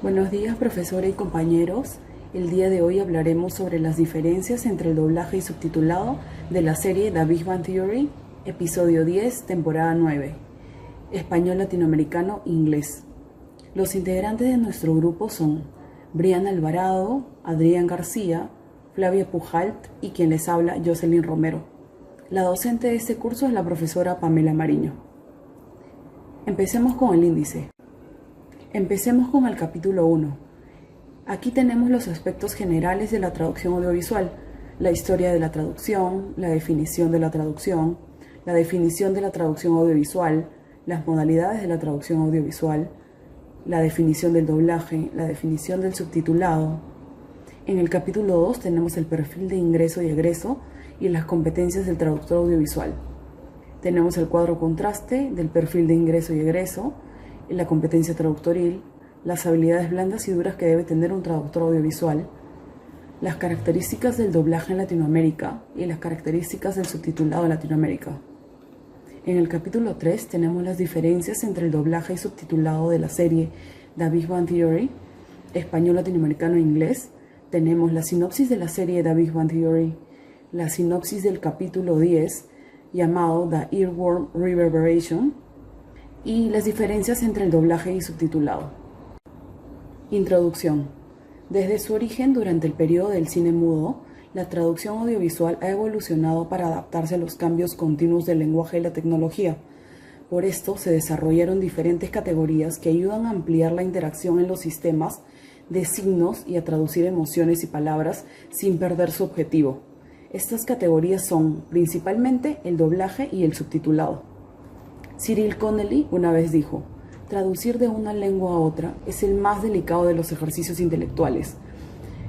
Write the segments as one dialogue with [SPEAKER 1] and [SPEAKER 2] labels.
[SPEAKER 1] Buenos días, profesora y compañeros. El día de hoy hablaremos sobre las diferencias entre el doblaje y subtitulado de la serie The Big Bang Theory, episodio 10, temporada 9, español latinoamericano inglés. Los integrantes de nuestro grupo son Briana Alvarado, Adrián García, Flavia Pujalt y quien les habla, Jocelyn Romero. La docente de este curso es la profesora Pamela Mariño. Empecemos con el índice. Empecemos con el capítulo 1. Aquí tenemos los aspectos generales de la traducción audiovisual, la historia de la traducción, la definición de la traducción audiovisual, las modalidades de la traducción audiovisual, la definición del doblaje, la definición del subtitulado. En el capítulo 2 tenemos el perfil de ingreso y egreso y las competencias del traductor audiovisual. Tenemos el cuadro contraste del perfil de ingreso y egreso, la competencia traductoril, las habilidades blandas y duras que debe tener un traductor audiovisual, las características del doblaje en Latinoamérica y las características del subtitulado en Latinoamérica. En el capítulo 3 tenemos las diferencias entre el doblaje y subtitulado de la serie The Big Bang Theory, español latinoamericano e inglés. Tenemos la sinopsis de la serie The Big Bang Theory, la sinopsis del capítulo 10 llamado The Earworm Reverberation, y las diferencias entre el doblaje y subtitulado. Introducción. Desde su origen durante el periodo del cine mudo, la traducción audiovisual ha evolucionado para adaptarse a los cambios continuos del lenguaje y la tecnología. Por esto se desarrollaron diferentes categorías que ayudan a ampliar la interacción en los sistemas de signos y a traducir emociones y palabras sin perder su objetivo. Estas categorías son principalmente el doblaje y el subtitulado. Cyril Connolly una vez dijo: traducir de una lengua a otra es el más delicado de los ejercicios intelectuales.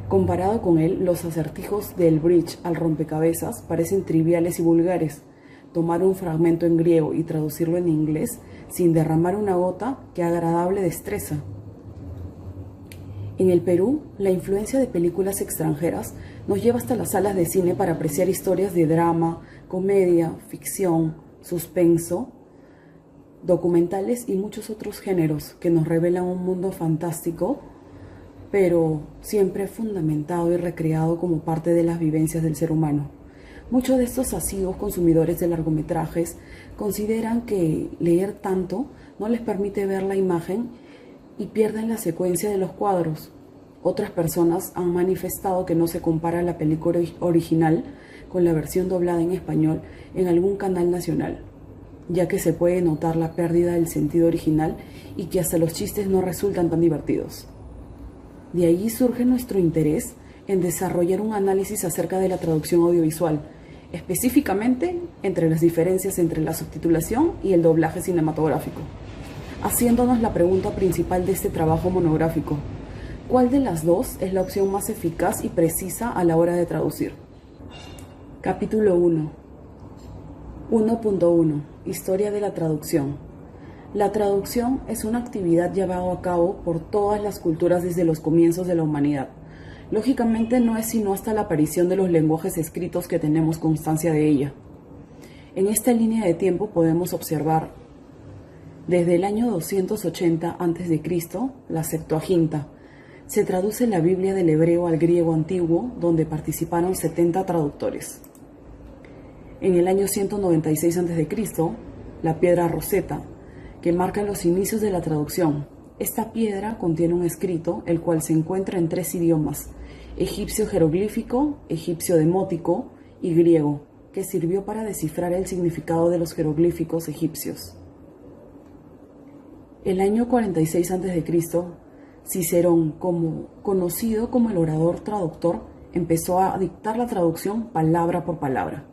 [SPEAKER 1] Comparado con él, los acertijos del bridge al rompecabezas parecen triviales y vulgares. Tomar un fragmento en griego y traducirlo en inglés sin derramar una gota, qué agradable destreza. En el Perú, la influencia de películas extranjeras nos lleva hasta las salas de cine para apreciar historias de drama, comedia, ficción, suspenso, documentales y muchos otros géneros que nos revelan un mundo fantástico, pero siempre fundamentado y recreado como parte de las vivencias del ser humano. Muchos de estos asiduos consumidores de largometrajes consideran que leer tanto no les permite ver la imagen y pierden la secuencia de los cuadros. Otras personas han manifestado que no se compara la película original con la versión doblada en español en algún canal nacional, ya que se puede notar la pérdida del sentido original y que hasta los chistes no resultan tan divertidos. De ahí surge nuestro interés en desarrollar un análisis acerca de la traducción audiovisual, específicamente entre las diferencias entre la subtitulación y el doblaje cinematográfico, haciéndonos la pregunta principal de este trabajo monográfico: ¿cuál de las dos es la opción más eficaz y precisa a la hora de traducir? Capítulo 1. 1.1. Historia de la traducción. La traducción es una actividad llevada a cabo por todas las culturas desde los comienzos de la humanidad. Lógicamente no es sino hasta la aparición de los lenguajes escritos que tenemos constancia de ella. En esta línea de tiempo podemos observar desde el año 280 a.C., la Septuaginta. Se traduce la Biblia del hebreo al griego antiguo, donde participaron 70 traductores. En el año 196 a.C., la piedra Rosetta, que marca los inicios de la traducción. Esta piedra contiene un escrito, el cual se encuentra en 3 idiomas: egipcio jeroglífico, egipcio demótico y griego, que sirvió para descifrar el significado de los jeroglíficos egipcios. El año 46 a.C., Cicerón, conocido como el orador traductor, empezó a dictar la traducción palabra por palabra.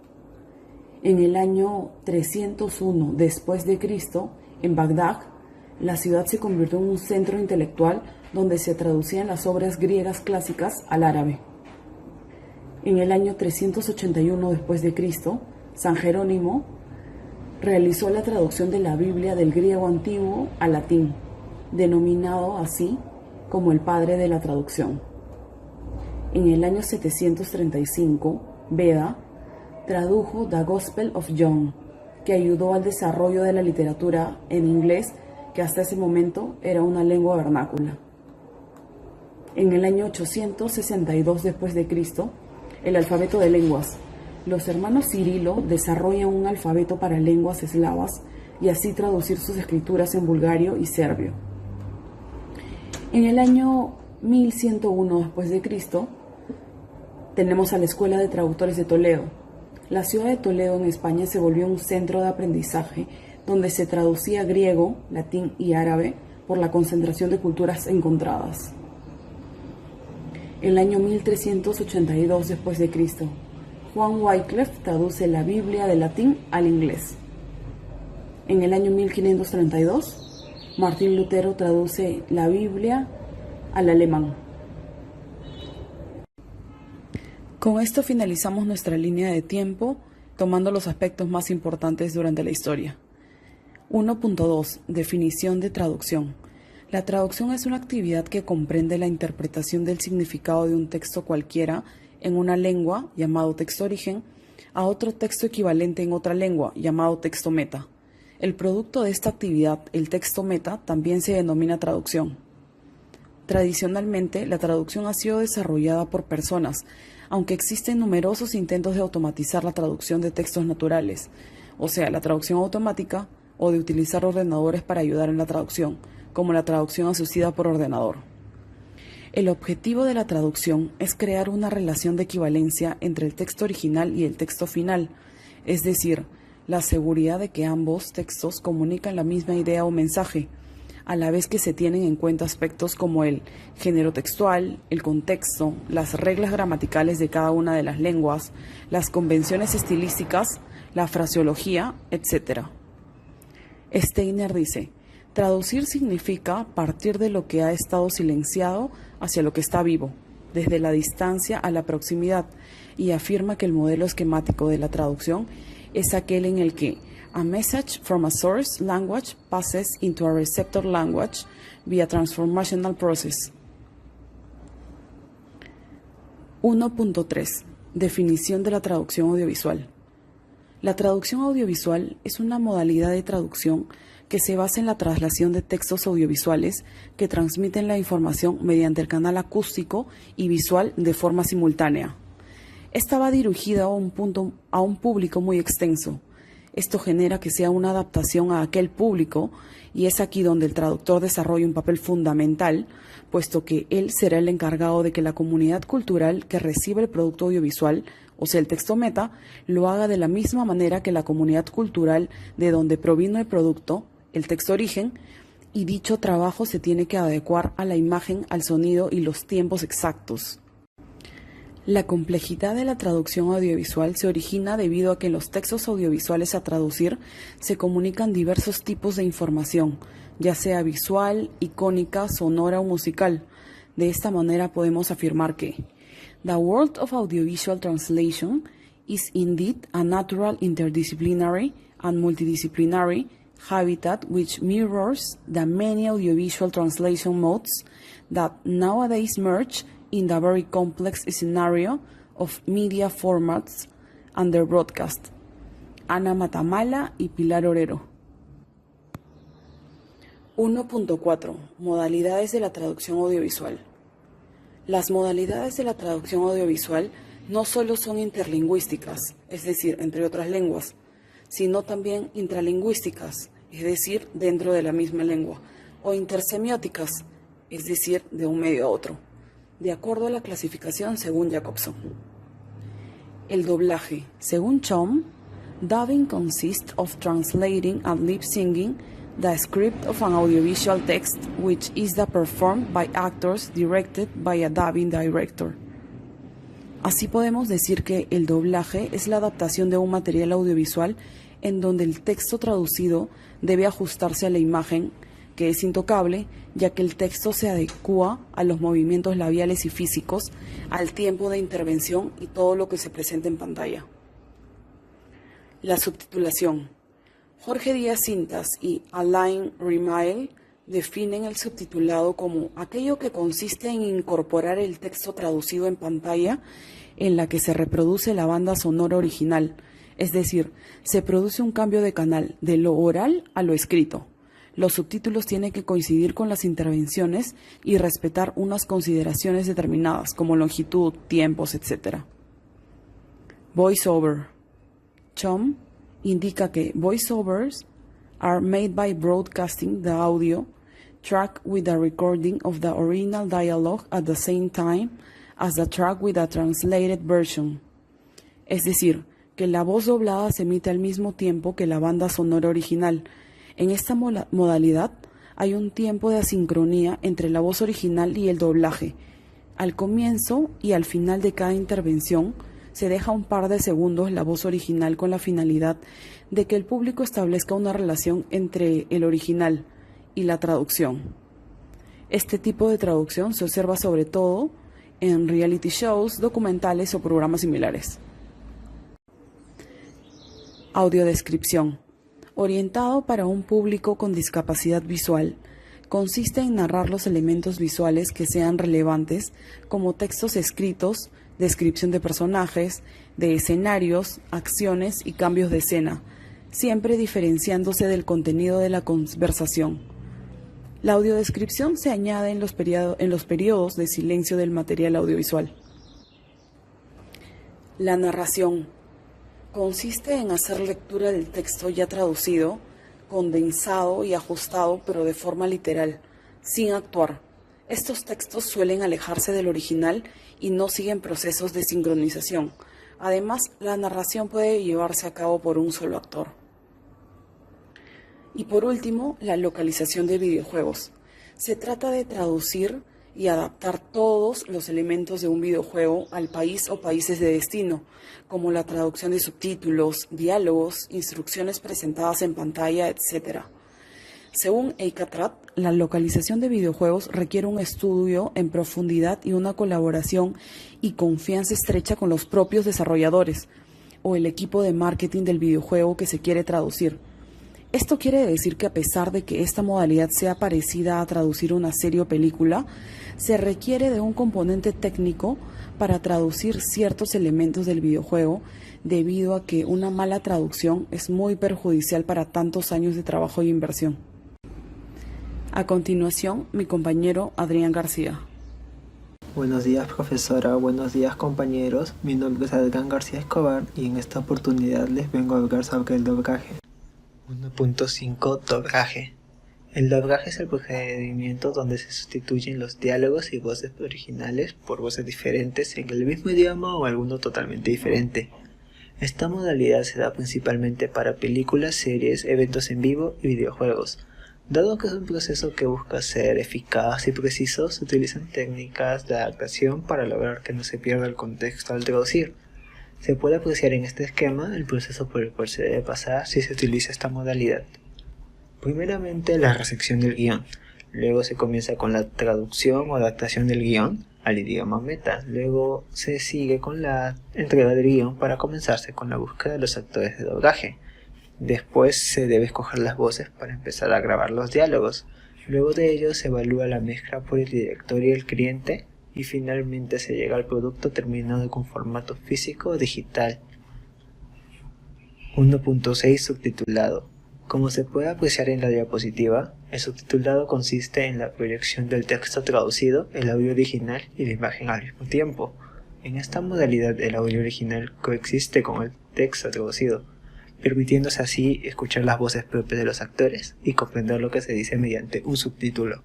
[SPEAKER 1] En el año 301 después de Cristo, en Bagdad, la ciudad se convirtió en un centro intelectual donde se traducían las obras griegas clásicas al árabe. En el año 381 después de Cristo, San Jerónimo realizó la traducción de la Biblia del griego antiguo al latín, denominado así como el padre de la traducción. En el año 735, Beda tradujo The Gospel of John, que ayudó al desarrollo de la literatura en inglés, que hasta ese momento era una lengua vernácula. En el año 862 después de Cristo, el alfabeto de lenguas. Los hermanos Cirilo desarrollan un alfabeto para lenguas eslavas y así traducir sus escrituras en bulgario y serbio. En el año 1101 después de Cristo, tenemos a la Escuela de Traductores de Toledo. La ciudad de Toledo en España se volvió un centro de aprendizaje donde se traducía griego, latín y árabe por la concentración de culturas encontradas. En el año 1382 después de Cristo, Juan Wycliffe traduce la Biblia de latín al inglés. En el año 1532, Martín Lutero traduce la Biblia al alemán. Con esto finalizamos nuestra línea de tiempo, tomando los aspectos más importantes durante la historia. 1.2. Definición de traducción. La traducción es una actividad que comprende la interpretación del significado de un texto cualquiera en una lengua, llamado texto origen, a otro texto equivalente en otra lengua, llamado texto meta. El producto de esta actividad, el texto meta, también se denomina traducción. Tradicionalmente, la traducción ha sido desarrollada por personas, aunque existen numerosos intentos de automatizar la traducción de textos naturales, o sea, la traducción automática, o de utilizar ordenadores para ayudar en la traducción, como la traducción asistida por ordenador. El objetivo de la traducción es crear una relación de equivalencia entre el texto original y el texto final, es decir, la seguridad de que ambos textos comunican la misma idea o mensaje, a la vez que se tienen en cuenta aspectos como el género textual, el contexto, las reglas gramaticales de cada una de las lenguas, las convenciones estilísticas, la fraseología, etc. Steiner dice: traducir significa partir de lo que ha estado silenciado hacia lo que está vivo, desde la distancia a la proximidad, y afirma que el modelo esquemático de la traducción es aquel en el que a message from a source language passes into a receptor language via transformational process. 1.3. Definición de la traducción audiovisual. La traducción audiovisual es una modalidad de traducción que se basa en la traslación de textos audiovisuales que transmiten la información mediante el canal acústico y visual de forma simultánea. Esta va dirigida a un público muy extenso. Esto genera que sea una adaptación a aquel público, y es aquí donde el traductor desarrolla un papel fundamental, puesto que él será el encargado de que la comunidad cultural que recibe el producto audiovisual, o sea el texto meta, lo haga de la misma manera que la comunidad cultural de donde provino el producto, el texto origen, y dicho trabajo se tiene que adecuar a la imagen, al sonido y los tiempos exactos. La complejidad de la traducción audiovisual se origina debido a que en los textos audiovisuales a traducir se comunican diversos tipos de información, ya sea visual, icónica, sonora o musical. De esta manera podemos afirmar que the world of audiovisual translation is indeed a natural, interdisciplinary and multidisciplinary habitat which mirrors the many audiovisual translation modes that nowadays merge in the very complex scenario of media formats under broadcast. Ana Matamala y Pilar Orero. 1.4. Modalidades de la traducción audiovisual. Las modalidades de la traducción audiovisual no solo son interlingüísticas, es decir, entre otras lenguas, sino también intralingüísticas, es decir, dentro de la misma lengua, o intersemióticas, es decir, de un medio a otro, de acuerdo a la clasificación según Jacobson. El doblaje. Según Chom, dubbing consists of translating and lip-syncing the script of an audiovisual text, which is performed by actors directed by a dubbing director. Así podemos decir que el doblaje es la adaptación de un material audiovisual en donde el texto traducido debe ajustarse a la imagen, que es intocable, ya que el texto se adecúa a los movimientos labiales y físicos, al tiempo de intervención y todo lo que se presenta en pantalla. La subtitulación. Jorge Díaz Cintas y Alain Rimail definen el subtitulado como aquello que consiste en incorporar el texto traducido en pantalla en la que se reproduce la banda sonora original, es decir, se produce un cambio de canal de lo oral a lo escrito. Los subtítulos tienen que coincidir con las intervenciones y respetar unas consideraciones determinadas, como longitud, tiempos, etc. Voiceover. CHOM indica que voiceovers are made by broadcasting the audio track with the recording of the original dialogue at the same time as the track with the translated version. Es decir, que la voz doblada se emite al mismo tiempo que la banda sonora original. En esta modalidad hay un tiempo de asincronía entre la voz original y el doblaje. Al comienzo y al final de cada intervención se deja un par de segundos la voz original con la finalidad de que el público establezca una relación entre el original y la traducción. Este tipo de traducción se observa sobre todo en reality shows, documentales o programas similares. Audiodescripción. Orientado para un público con discapacidad visual, consiste en narrar los elementos visuales que sean relevantes, como textos escritos, descripción de personajes, de escenarios, acciones y cambios de escena, siempre diferenciándose del contenido de la conversación. La audiodescripción se añade en los periodos de silencio del material audiovisual. La narración. Consiste en hacer lectura del texto ya traducido, condensado y ajustado, pero de forma literal, sin actuar. Estos textos suelen alejarse del original y no siguen procesos de sincronización. Además, la narración puede llevarse a cabo por un solo actor. Y por último, la localización de videojuegos. Se trata de traducir y adaptar todos los elementos de un videojuego al país o países de destino, como la traducción de subtítulos, diálogos, instrucciones presentadas en pantalla, etc. Según EICATRAD, la localización de videojuegos requiere un estudio en profundidad y una colaboración y confianza estrecha con los propios desarrolladores o el equipo de marketing del videojuego que se quiere traducir. Esto quiere decir que a pesar de que esta modalidad sea parecida a traducir una serie o película, se requiere de un componente técnico para traducir ciertos elementos del videojuego, debido a que una mala traducción es muy perjudicial para tantos años de trabajo y inversión. A continuación, mi compañero Adrián García.
[SPEAKER 2] Buenos días, profesora, buenos días, compañeros. Mi nombre es Adrián García Escobar y en esta oportunidad les vengo a hablar sobre el doblaje. 1.5 Doblaje. El doblaje es el procedimiento donde se sustituyen los diálogos y voces originales por voces diferentes en el mismo idioma o alguno totalmente diferente. Esta modalidad se da principalmente para películas, series, eventos en vivo y videojuegos. Dado que es un proceso que busca ser eficaz y preciso, se utilizan técnicas de adaptación para lograr que no se pierda el contexto al traducir. Se puede apreciar en este esquema el proceso por el cual se debe pasar si se utiliza esta modalidad. Primeramente, la recepción del guión. Luego se comienza con la traducción o adaptación del guión al idioma meta. Luego se sigue con la entrega del guión para comenzarse con la búsqueda de los actores de doblaje. Después se debe escoger las voces para empezar a grabar los diálogos. Luego de ello se evalúa la mezcla por el director y el cliente. Y finalmente se llega al producto terminado con formato físico o digital. 1.6 Subtitulado. Como se puede apreciar en la diapositiva, el subtitulado consiste en la proyección del texto traducido, el audio original y la imagen al mismo tiempo. En esta modalidad el audio original coexiste con el texto traducido, permitiéndose así escuchar las voces propias de los actores y comprender lo que se dice mediante un subtítulo.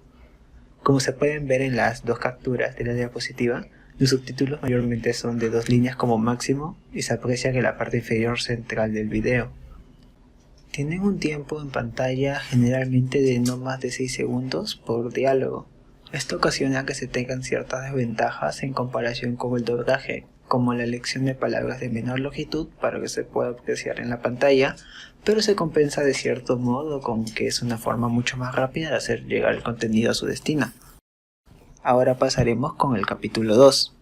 [SPEAKER 2] Como se pueden ver en las dos capturas de la diapositiva, los subtítulos mayormente son de 2 líneas como máximo y se aprecia que la parte inferior central del video. Tienen un tiempo en pantalla generalmente de no más de 6 segundos por diálogo. Esto ocasiona que se tengan ciertas desventajas en comparación con el doblaje, como la elección de palabras de menor longitud para que se pueda apreciar en la pantalla, pero se compensa de cierto modo con que es una forma mucho más rápida de hacer llegar el contenido a su destino. Ahora pasaremos con el capítulo 2.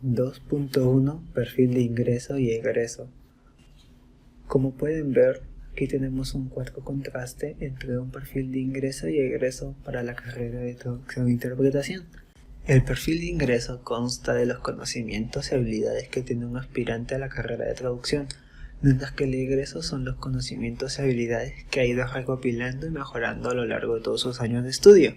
[SPEAKER 2] 2.1 Perfil de ingreso y egreso. Como pueden ver, aquí tenemos un cuarto contraste entre un perfil de ingreso y egreso para la carrera de traducción e interpretación. El perfil de ingreso consta de los conocimientos y habilidades que tiene un aspirante a la carrera de traducción. mientras que el egreso son los conocimientos y habilidades que ha ido recopilando y mejorando a lo largo de todos sus años de estudio.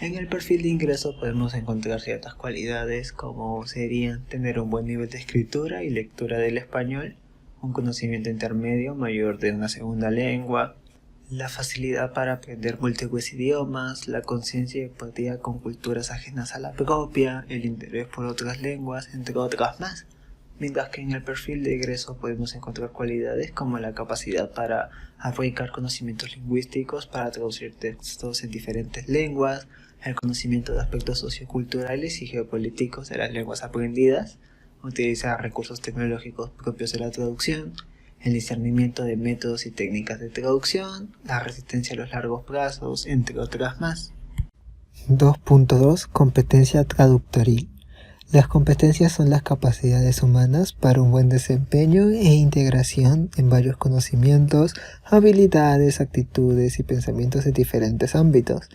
[SPEAKER 2] En el perfil de ingreso podemos encontrar ciertas cualidades como serían tener un buen nivel de escritura y lectura del español, un conocimiento intermedio mayor de una segunda lengua, la facilidad para aprender múltiples idiomas, la conciencia y empatía con culturas ajenas a la propia, el interés por otras lenguas, entre otras más. Mientras que en el perfil de egreso podemos encontrar cualidades como la capacidad para aplicar conocimientos lingüísticos para traducir textos en diferentes lenguas, el conocimiento de aspectos socioculturales y geopolíticos de las lenguas aprendidas, utilizar recursos tecnológicos propios de la traducción, el discernimiento de métodos y técnicas de traducción, la resistencia a los largos plazos, entre otras más.
[SPEAKER 3] 2.2 Competencia traductoril. Las competencias son las capacidades humanas para un buen desempeño e integración en varios conocimientos, habilidades, actitudes y pensamientos de diferentes ámbitos.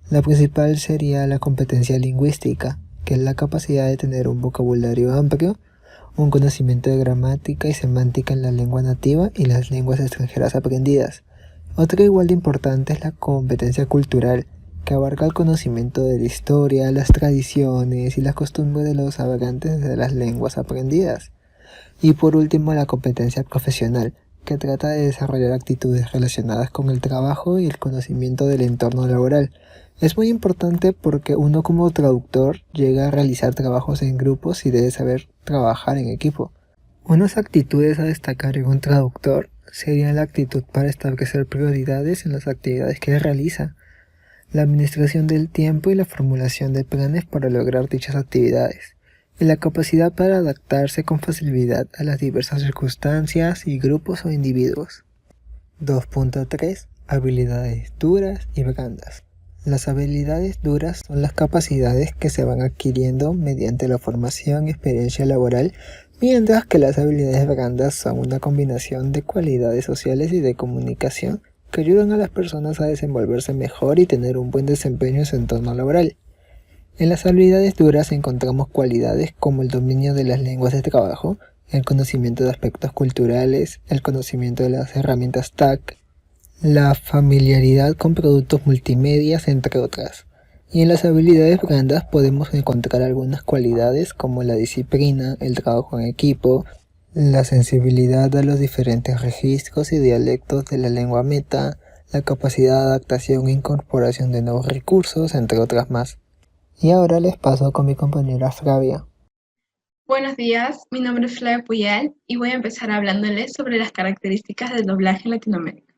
[SPEAKER 3] La principal sería la competencia lingüística, que es la capacidad de tener un vocabulario amplio, un conocimiento de gramática y semántica en la lengua nativa y las lenguas extranjeras aprendidas. Otra igual de importante es la competencia cultural, que abarca el conocimiento de la historia, las tradiciones y las costumbres de los hablantes de las lenguas aprendidas. Y por último, la competencia profesional, que trata de desarrollar actitudes relacionadas con el trabajo y el conocimiento del entorno laboral. Es muy importante porque uno como traductor llega a realizar trabajos en grupos y debe saber trabajar en equipo. Unas actitudes a destacar en un traductor serían la actitud para establecer prioridades en las actividades que realiza, la administración del tiempo y la formulación de planes para lograr dichas actividades, y la capacidad para adaptarse con facilidad a las diversas circunstancias y grupos o individuos. 2.3 Habilidades duras y blandas. Las habilidades duras son las capacidades que se van adquiriendo mediante la formación y experiencia laboral, mientras que las habilidades blandas son una combinación de cualidades sociales y de comunicación que ayudan a las personas a desenvolverse mejor y tener un buen desempeño en su entorno laboral. En las habilidades duras encontramos cualidades como el dominio de las lenguas de trabajo, el conocimiento de aspectos culturales, el conocimiento de las herramientas TAC, la familiaridad con productos multimedias, entre otras. Y en las habilidades blandas podemos encontrar algunas cualidades como la disciplina, el trabajo en equipo, la sensibilidad a los diferentes registros y dialectos de la lengua meta, la capacidad de adaptación e incorporación de nuevos recursos, entre otras más. Y ahora les paso con mi compañera Flavia.
[SPEAKER 4] Buenos días, mi nombre es Flavia Puyal y voy a empezar hablándoles sobre las características del doblaje en Latinoamérica.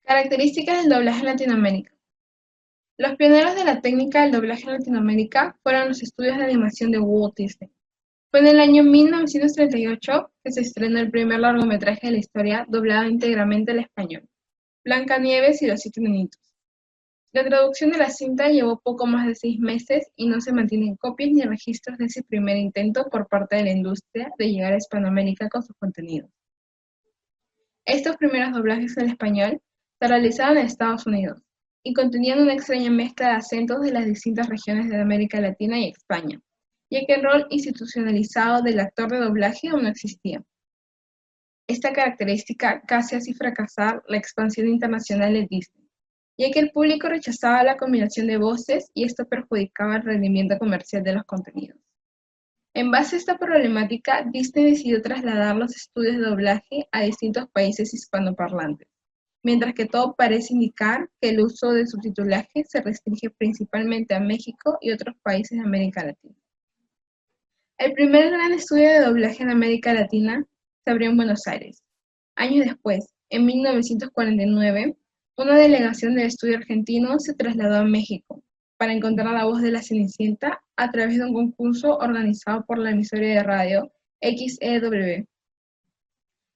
[SPEAKER 4] Características del doblaje en Latinoamérica. Los pioneros de la técnica del doblaje en Latinoamérica fueron los estudios de animación de Walt Disney. Fue en el año 1938 que se estrenó el primer largometraje de la historia doblado íntegramente al español, Blancanieves y los 7 enanitos. La traducción de la cinta llevó poco más de 6 meses y no se mantienen copias ni registros de ese primer intento por parte de la industria de llegar a Hispanoamérica con sus contenidos. Estos primeros doblajes al español se realizaban en Estados Unidos y contenían una extraña mezcla de acentos de las distintas regiones de América Latina y España, ya que el rol institucionalizado del actor de doblaje aún no existía. Esta característica casi hacía fracasar la expansión internacional de Disney, ya que el público rechazaba la combinación de voces y esto perjudicaba el rendimiento comercial de los contenidos. En base a esta problemática, Disney decidió trasladar los estudios de doblaje a distintos países hispanoparlantes, mientras que todo parece indicar que el uso de subtitulaje se restringe principalmente a México y otros países de América Latina. El primer gran estudio de doblaje en América Latina se abrió en Buenos Aires. Años después, en 1949, una delegación del estudio argentino se trasladó a México para encontrar la voz de la Cenicienta a través de un concurso organizado por la emisora de radio XEW.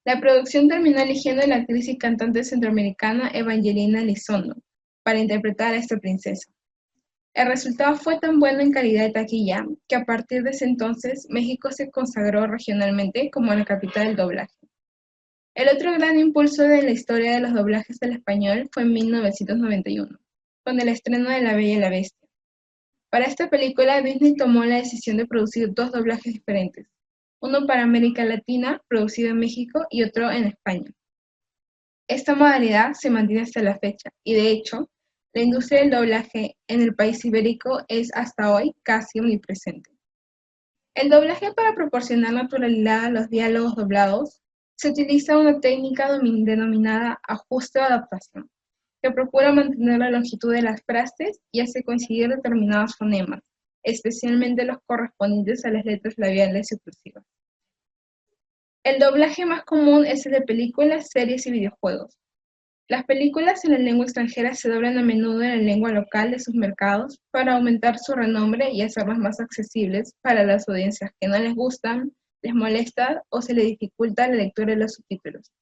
[SPEAKER 4] La producción terminó eligiendo a la actriz y cantante centroamericana Evangelina Elizondo para interpretar a esta princesa. El resultado fue tan bueno en calidad de taquilla que a partir de ese entonces México se consagró regionalmente como la capital del doblaje. El otro gran impulso de la historia de los doblajes al español fue en 1991, con el estreno de La Bella y la Bestia. Para esta película, Disney tomó la decisión de producir 2 doblajes diferentes, uno para América Latina, producido en México, y otro en España. Esta modalidad se mantiene hasta la fecha, y de hecho, la industria del doblaje en el país ibérico es hasta hoy casi omnipresente. El doblaje para proporcionar naturalidad a los diálogos doblados se utiliza una técnica denominada ajuste o adaptación, que procura mantener la longitud de las frases y hace coincidir determinados fonemas, especialmente los correspondientes a las letras labiales y oclusivas. El doblaje más común es el de películas, series y videojuegos. Las películas en la lengua extranjera se doblan a menudo en la lengua local de sus mercados para aumentar su renombre y hacerlas más accesibles para las audiencias que no les gustan, les molesta o se les dificulta la lectura de los subtítulos.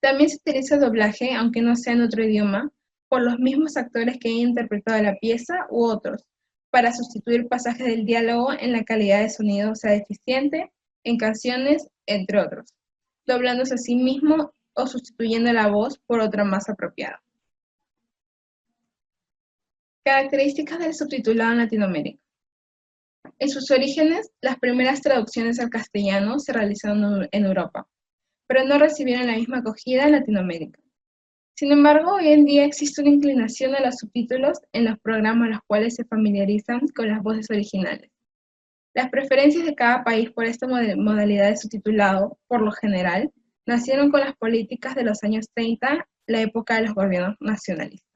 [SPEAKER 4] También se utiliza doblaje, aunque no sea en otro idioma, por los mismos actores que hayan interpretado la pieza u otros, para sustituir pasajes del diálogo en la calidad de sonido sea deficiente, en canciones, entre otros, doblándose a sí mismo o sustituyendo la voz por otra más apropiada. Características del subtitulado en Latinoamérica. En sus orígenes, las primeras traducciones al castellano se realizaron en Europa, pero no recibieron la misma acogida en Latinoamérica. Sin embargo, hoy en día existe una inclinación a los subtítulos en los programas los cuales se familiarizan con las voces originales. Las preferencias de cada país por esta modalidad de subtitulado, por lo general, nacieron con las políticas de los años 30, la época de los gobiernos nacionalistas.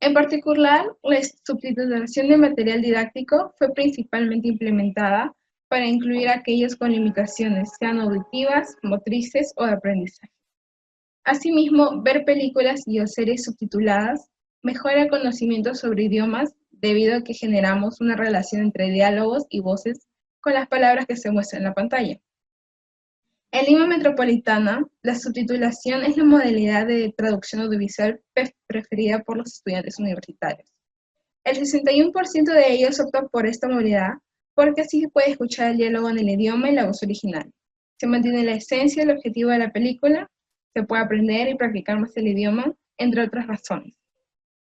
[SPEAKER 4] En particular, la subtitulación de material didáctico fue principalmente implementada para incluir a aquellos con limitaciones, sean auditivas, motrices o de aprendizaje. Asimismo, ver películas y o series subtituladas mejora el conocimiento sobre idiomas debido a que generamos una relación entre diálogos y voces con las palabras que se muestran en la pantalla. En Lima Metropolitana, la subtitulación es la modalidad de traducción audiovisual preferida por los estudiantes universitarios. El 61% de ellos opta por esta modalidad porque así se puede escuchar el diálogo en el idioma y la voz original. Se mantiene la esencia y el objetivo de la película, se puede aprender y practicar más el idioma, entre otras razones.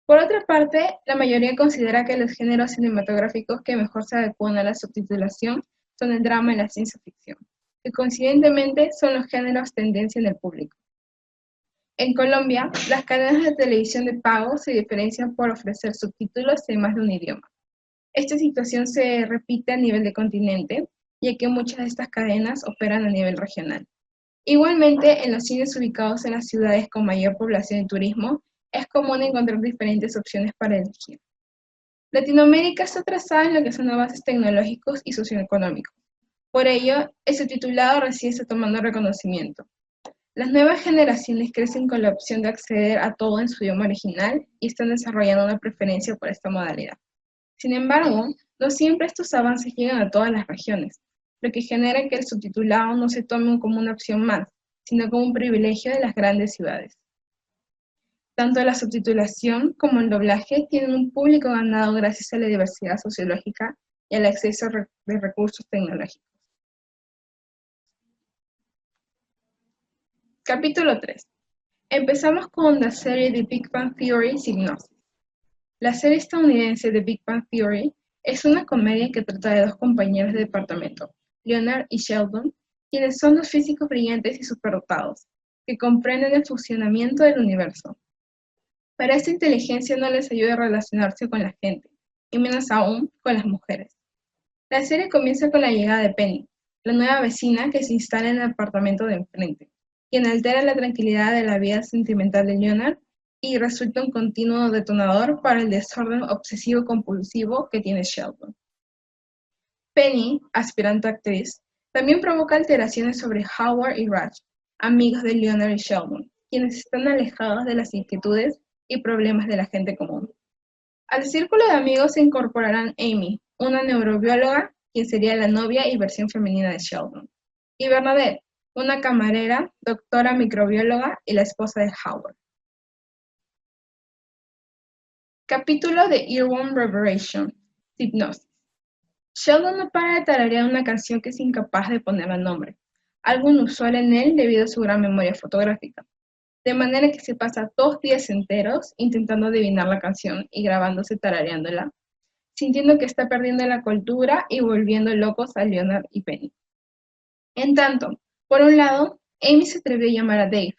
[SPEAKER 4] Por otra parte, la mayoría considera que los géneros cinematográficos que mejor se adecuan a la subtitulación son el drama y la ciencia ficción, que coincidentemente son los géneros tendencia en el público. En Colombia, las cadenas de televisión de pago se diferencian por ofrecer subtítulos en más de un idioma. Esta situación se repite a nivel de continente, ya que muchas de estas cadenas operan a nivel regional. Igualmente, en los cines ubicados en las ciudades con mayor población y turismo, es común encontrar diferentes opciones para elegir. Latinoamérica está atrasada en lo que son avances tecnológicos y socioeconómicos. Por ello, el subtitulado recién está tomando reconocimiento. Las nuevas generaciones crecen con la opción de acceder a todo en su idioma original y están desarrollando una preferencia por esta modalidad. Sin embargo, no siempre estos avances llegan a todas las regiones, lo que genera que el subtitulado no se tome como una opción más, sino como un privilegio de las grandes ciudades. Tanto la subtitulación como el doblaje tienen un público ganado gracias a la diversidad sociológica y al acceso de recursos tecnológicos. Capítulo 3. Empezamos con la serie The Big Bang Theory, Hipnosis. La serie estadounidense The Big Bang Theory es una comedia que trata de dos compañeros de departamento, Leonard y Sheldon, quienes son dos físicos brillantes y superdotados, que comprenden el funcionamiento del universo. Pero esta inteligencia no les ayuda a relacionarse con la gente, y menos aún con las mujeres. La serie comienza con la llegada de Penny, la nueva vecina que se instala en el apartamento de enfrente, quien altera la tranquilidad de la vida sentimental de Leonard y resulta un continuo detonador para el desorden obsesivo-compulsivo que tiene Sheldon. Penny, aspirante actriz, también provoca alteraciones sobre Howard y Raj, amigos de Leonard y Sheldon, quienes están alejados de las inquietudes y problemas de la gente común. Al círculo de amigos se incorporarán Amy, una neurobióloga, quien sería la novia y versión femenina de Sheldon, y Bernadette, una camarera, doctora microbióloga y la esposa de Howard. Capítulo de Earworm Reverberation, Hipnosis. Sheldon no para de tararear una canción que es incapaz de ponerle nombre, algo inusual en él debido a su gran memoria fotográfica, de manera que se pasa 2 días enteros intentando adivinar la canción y grabándose tarareándola, sintiendo que está perdiendo la cultura y volviendo locos a Leonard y Penny. En tanto, por un lado, Amy se atrevió a llamar a Dave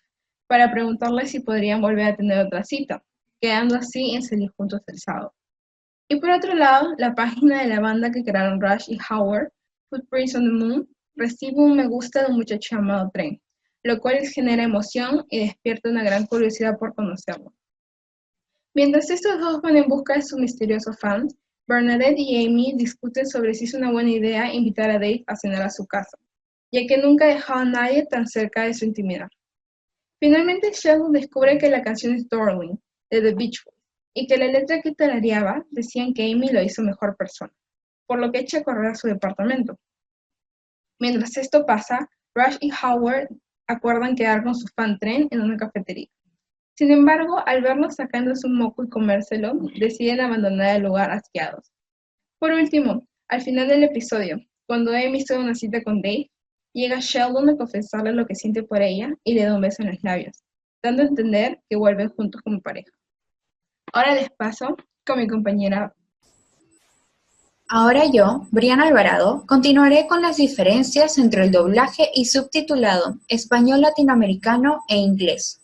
[SPEAKER 4] para preguntarle si podrían volver a tener otra cita, quedando así en salir juntos el sábado. Y por otro lado, la página de la banda que crearon Rush y Howard, Footprints on the Moon, recibe un me gusta de un muchacho llamado Trent, lo cual les genera emoción y despierta una gran curiosidad por conocerlo. Mientras estos dos van en busca de su misterioso fan, Bernadette y Amy discuten sobre si es una buena idea invitar a Dave a cenar a su casa, ya que nunca ha dejado a nadie tan cerca de su intimidad. Finalmente, Sheldon descubre que la canción es Darling, de The Beach Boys, y que la letra que tarareaba decían que Amy lo hizo mejor persona, por lo que echa a correr a su departamento. Mientras esto pasa, Rush y Howard acuerdan quedar con su fan Trent en una cafetería. Sin embargo, al verlos sacándose un moco y comérselo, deciden abandonar el lugar asqueados. Por último, al final del episodio, cuando Amy está en una cita con Dave, llega Sheldon a confesarle lo que siente por ella y le da un beso en los labios, dando a entender que vuelven juntos como pareja. Ahora les paso con mi compañera.
[SPEAKER 5] Ahora yo, Briana Alvarado, continuaré con las diferencias entre el doblaje y subtitulado, español latinoamericano e inglés.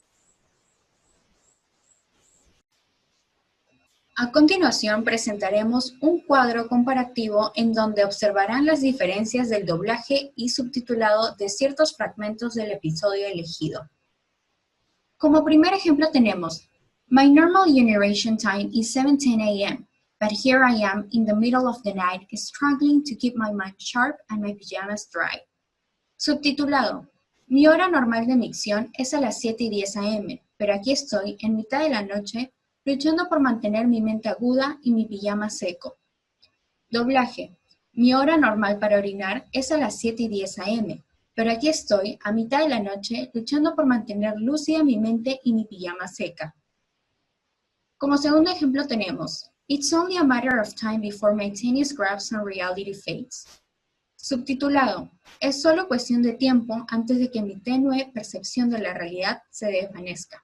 [SPEAKER 5] A continuación presentaremos un cuadro comparativo en donde observarán las diferencias del doblaje y subtitulado de ciertos fragmentos del episodio elegido. Como primer ejemplo tenemos, My normal urination time is 7:10 a.m., but here I am in the middle of the night struggling to keep my mind sharp and my pajamas dry. Subtitulado, mi hora normal de micción es a las 7:10 a.m., pero aquí estoy en mitad de la noche luchando por mantener mi mente aguda y mi pijama seco. Doblaje. Mi hora normal para orinar es a las 7:10 a.m., pero aquí estoy, a mitad de la noche, luchando por mantener lúcida mi mente y mi pijama seca. Como segundo ejemplo tenemos, It's only a matter of time before my tennis grabs and reality fades. Subtitulado, es solo cuestión de tiempo antes de que mi tenue percepción de la realidad se desvanezca.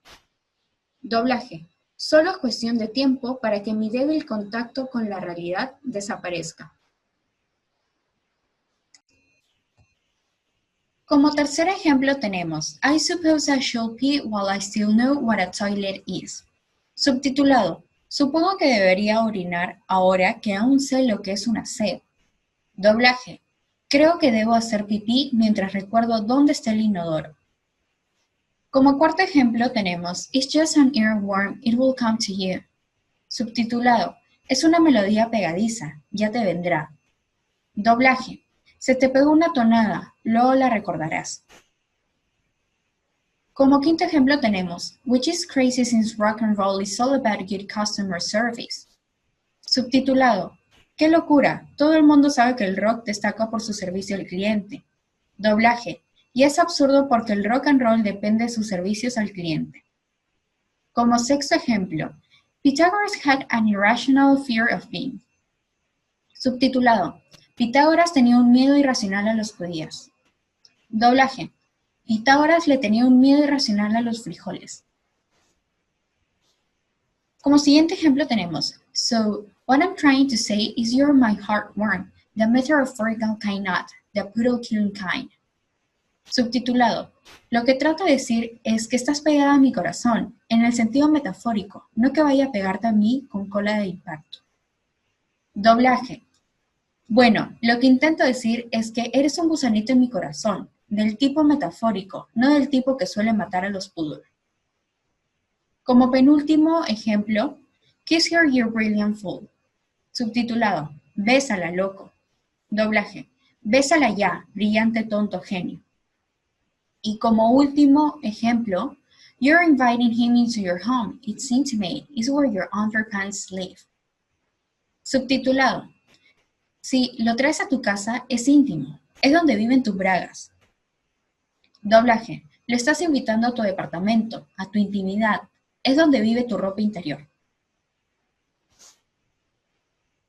[SPEAKER 5] Doblaje. Solo es cuestión de tiempo para que mi débil contacto con la realidad desaparezca. Como tercer ejemplo tenemos, I suppose I shall pee while I still know what a toilet is. Subtitulado, supongo que debería orinar ahora que aún sé lo que es una sed. Doblaje, creo que debo hacer pipí mientras recuerdo dónde está el inodoro. Como cuarto ejemplo tenemos, It's just an earworm, it will come to you. Subtitulado, es una melodía pegadiza, ya te vendrá. Doblaje, se te pegó una tonada, luego la recordarás. Como quinto ejemplo tenemos, Which is crazy since rock and roll is all about good customer service. Subtitulado, ¡qué locura! Todo el mundo sabe que el rock destaca por su servicio al cliente. Doblaje, y es absurdo porque el rock and roll depende de sus servicios al cliente. Como sexto ejemplo, Pythagoras had an irrational fear of being. Subtitulado, Pitágoras tenía un miedo irracional a los judíos. Doblaje, Pitágoras le tenía un miedo irracional a los frijoles. Como siguiente ejemplo tenemos, So, what I'm trying to say is you're my heartworm, the metaphorical kind not, the poodle killing kind. Subtitulado, lo que trato de decir es que estás pegada a mi corazón, en el sentido metafórico, no que vaya a pegarte a mí con cola de impacto. Doblaje, bueno, lo que intento decir es que eres un gusanito en mi corazón, del tipo metafórico, no del tipo que suele matar a los poodle. Como penúltimo ejemplo, Kiss her, you brilliant fool. Subtitulado, bésala, loco. Doblaje, bésala ya, brillante tonto genio. Y como último ejemplo, You're inviting him into your home. It's intimate. It's where your underpants live. Subtitulado, si lo traes a tu casa, es íntimo. Es donde viven tus bragas. Doblaje, lo estás invitando a tu departamento, a tu intimidad. Es donde vive tu ropa interior.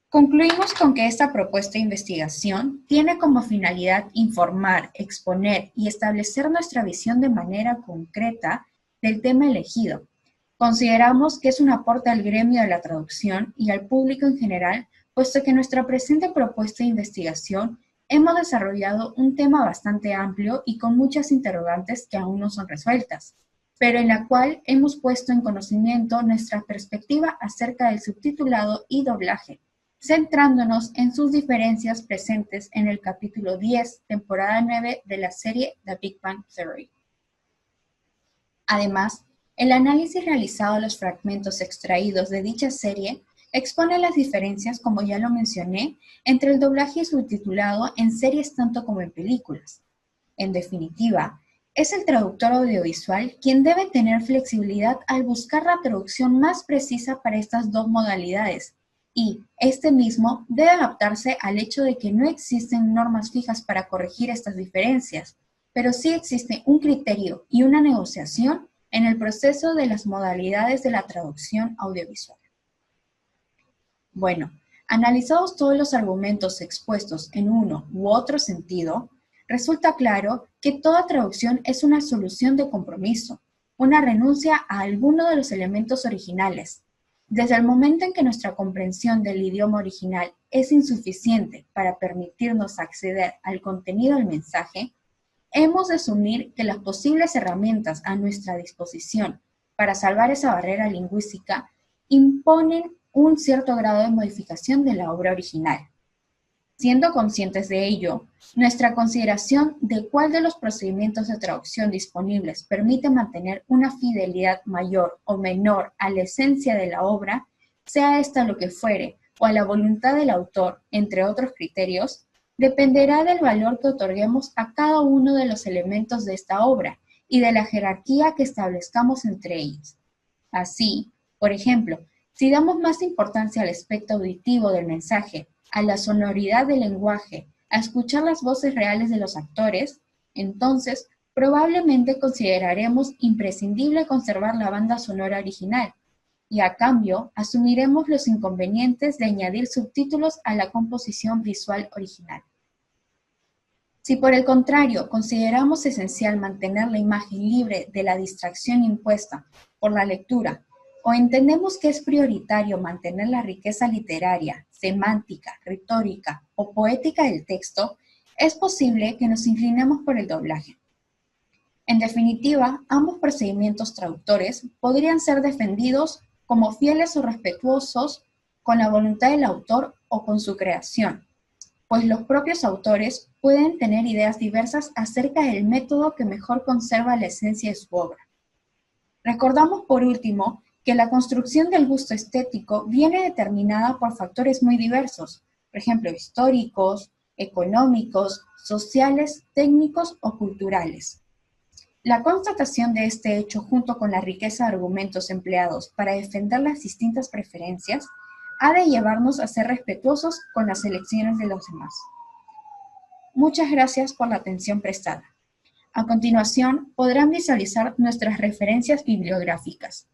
[SPEAKER 5] Concluimos con que esta propuesta de investigación tiene como finalidad informar, exponer y establecer nuestra visión de manera concreta del tema elegido. Consideramos que es un aporte al gremio de la traducción y al público en general puesto que en nuestra presente propuesta de investigación hemos desarrollado un tema bastante amplio y con muchas interrogantes que aún no son resueltas, pero en la cual hemos puesto en conocimiento nuestra perspectiva acerca del subtitulado y doblaje, centrándonos en sus diferencias presentes en el capítulo 10, temporada 9 de la serie The Big Bang Theory. Además, el análisis realizado de los fragmentos extraídos de dicha serie expone las diferencias, como ya lo mencioné, entre el doblaje y subtitulado en series tanto como en películas. En definitiva, es el traductor audiovisual quien debe tener flexibilidad al buscar la traducción más precisa para estas dos modalidades, y este mismo debe adaptarse al hecho de que no existen normas fijas para corregir estas diferencias, pero sí existe un criterio y una negociación en el proceso de las modalidades de la traducción audiovisual. Bueno, analizados todos los argumentos expuestos en uno u otro sentido, resulta claro que toda traducción es una solución de compromiso, una renuncia a alguno de los elementos originales. Desde el momento en que nuestra comprensión del idioma original es insuficiente para permitirnos acceder al contenido del mensaje, hemos de asumir que las posibles herramientas a nuestra disposición para salvar esa barrera lingüística imponen un cierto grado de modificación de la obra original. Siendo conscientes de ello, nuestra consideración de cuál de los procedimientos de traducción disponibles permite mantener una fidelidad mayor o menor a la esencia de la obra, sea esta lo que fuere, o a la voluntad del autor, entre otros criterios, dependerá del valor que otorguemos a cada uno de los elementos de esta obra y de la jerarquía que establezcamos entre ellos. Así, por ejemplo, si damos más importancia al aspecto auditivo del mensaje, a la sonoridad del lenguaje, a escuchar las voces reales de los actores, entonces probablemente consideraremos imprescindible conservar la banda sonora original, y a cambio asumiremos los inconvenientes de añadir subtítulos a la composición visual original. Si por el contrario consideramos esencial mantener la imagen libre de la distracción impuesta por la lectura, o entendemos que es prioritario mantener la riqueza literaria, semántica, retórica o poética del texto, es posible que nos inclinemos por el doblaje. En definitiva, ambos procedimientos traductores podrían ser defendidos como fieles o respetuosos con la voluntad del autor o con su creación, pues los propios autores pueden tener ideas diversas acerca del método que mejor conserva la esencia de su obra. Recordamos por último que la construcción del gusto estético viene determinada por factores muy diversos, por ejemplo, históricos, económicos, sociales, técnicos o culturales. La constatación de este hecho junto con la riqueza de argumentos empleados para defender las distintas preferencias ha de llevarnos a ser respetuosos con las elecciones de los demás. Muchas gracias por la atención prestada. A continuación, podrán visualizar nuestras referencias bibliográficas.